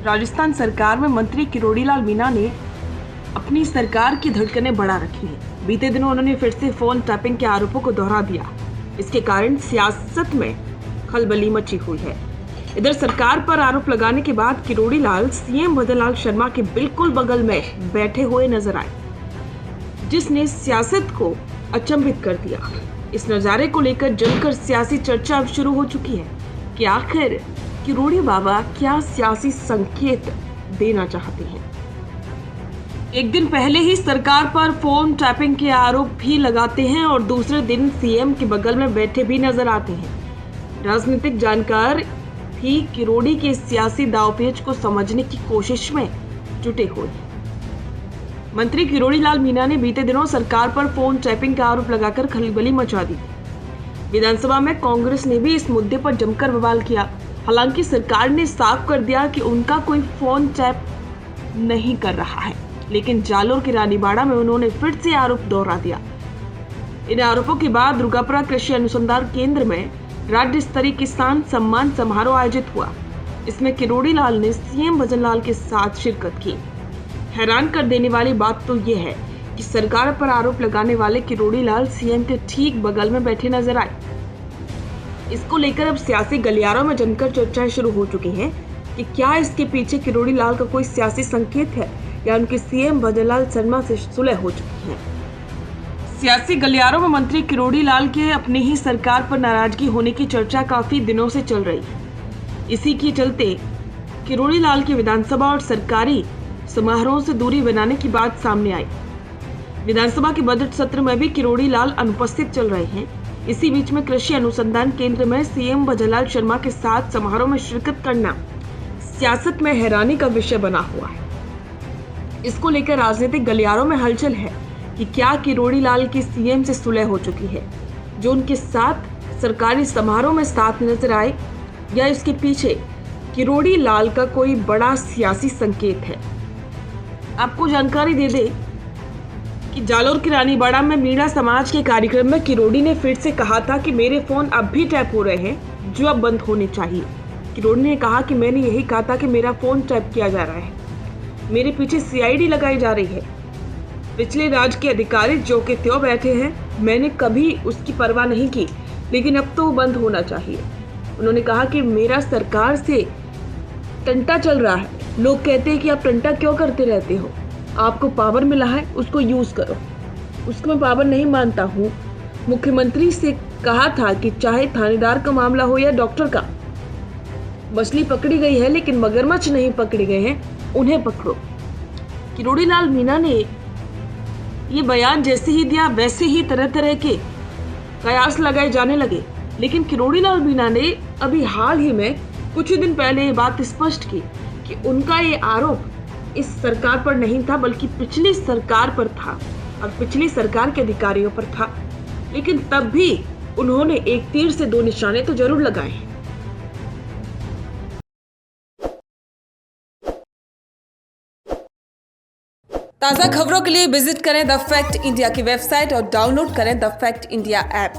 राजस्थान सरकार में मंत्री किरोड़ी लाल मीणा ने अपनी सरकार की धड़कनें बढ़ा रखी हैं। बीते दिनों उन्होंने फिर से फोन टैपिंग के आरोपों को दोहरा दिया। इसके कारण सियासत में खलबली मची हुई है। इधर सरकार पर आरोप लगाने के बाद किरोड़ी लाल सीएम भजनलाल शर्मा के बिल्कुल बगल में बैठे हुए नजर आए, जिसने सियासत को अचंभित कर दिया। इस नजारे को लेकर जमकर सियासी चर्चा अब शुरू हो चुकी है कि आखिर किरोड़ी बाबा क्या सियासी संकेत देना चाहते हैं। एक दिन पहले ही सरकार पर फोन टैपिंग के आरोप भी लगाते हैं और दूसरे दिन सीएम के बगल में बैठे भी नजर आते हैं। राजनीतिक जानकार भी किरोड़ी के सियासी दांवपेच को समझने की कोशिश में जुटे हुए हैं। मंत्री किरोड़ी लाल मीणा ने बीते दिनों सरकार पर फोन टैपिंग का आरोप लगाकर खलबली मचा दी। विधानसभा में कांग्रेस ने भी इस मुद्दे पर जमकर बवाल किया। हालांकि सरकार ने साफ कर दिया कि उनका कोई फोन टैप नहीं कर रहा है, लेकिन जालोर के रानीबाड़ा में उन्होंने फिर से आरोप दोहरा दिया। इन आरोपों के बाद दुर्गापुरा कृषि अनुसंधान केंद्र में राज्य स्तरीय किसान सम्मान समारोह आयोजित हुआ। इसमें किरोड़ी लाल ने सीएम भजनलाल के साथ शिरकत की। हैरान कर देने वाली बात तो यह है कि सरकार पर आरोप लगाने वाले किरोड़ी लाल सीएम के ठीक बगल में बैठे नजर आए। इसको लेकर अब सियासी गलियारों में जमकर चर्चाएं शुरू हो चुकी हैं कि क्या इसके पीछे किरोड़ी लाल का कोई सियासी संकेत है या उनके सीएम भजनलाल शर्मा से सुलह हो चुकी है। सियासी गलियारों में मंत्री किरोड़ी लाल के अपनी ही सरकार पर नाराजगी होने की चर्चा काफी दिनों से चल रही है। इसी के चलते किरोड़ी लाल की विधानसभा और सरकारी समारोह से दूरी बनाने की बात सामने आई। विधानसभा के बजट सत्र में भी किरोड़ी लाल अनुपस्थित चल रहे हैं। इसी बीच में कृषि अनुसंधान केंद्र में सीएम भजनलाल शर्मा के साथ समारोह में शिरकत करना सियासत में हैरानी का विषय बना हुआ है। इसको लेकर राजनीतिक गलियारों में हलचल है कि क्या किरोड़ी लाल की सीएम से सुलह हो चुकी है, जो उनके साथ सरकारी समारोह में साथ नजर आए, या इसके पीछे किरोड़ी लाल का कोई बड़ा सियासी संकेत है। आपको जानकारी दे दे कि जालोर की रानीबाड़ा में मीणा समाज के कार्यक्रम में किरोड़ी ने फिर से कहा था कि मेरे फोन अब भी टैप हो रहे हैं, जो अब बंद होने चाहिए। किरोड़ी ने कहा कि मैंने यही कहा था कि मेरा फोन टैप किया जा रहा है, मेरे पीछे सीआईडी लगाई जा रही है। पिछले राज्य के अधिकारी जो के त्यों बैठे हैं, मैंने कभी उसकी परवाह नहीं की, लेकिन अब तो बंद होना चाहिए। उन्होंने कहा कि मेरा सरकार से टंटा चल रहा है। लोग कहते हैं कि आप टंटा क्यों करते रहते हो, आपको पावर मिला है उसको यूज करो। उसको मैं पावर नहीं मानता हूँ। मुख्यमंत्री से कहा था कि चाहे थानेदार का मामला हो या डॉक्टर का, मछली पकड़ी गई है लेकिन मगरमच्छ नहीं पकड़े गए हैं, उन्हें पकड़ो। किरोड़ी लाल मीणा ने ये बयान जैसे ही दिया वैसे ही तरह तरह के कयास लगाए जाने लगे। लेकिन किरोड़ी लाल मीणा ने अभी हाल ही में कुछ ही दिन पहले ये बात स्पष्ट की कि उनका ये आरोप इस सरकार पर नहीं था, बल्कि पिछली सरकार पर था और पिछली सरकार के अधिकारियों पर था। लेकिन तब भी उन्होंने एक तीर से दो निशाने तो जरूर लगाए हैं। ताज़ा खबरों के लिए विजिट करें द फैक्ट इंडिया की वेबसाइट और डाउनलोड करें द फैक्ट इंडिया ऐप।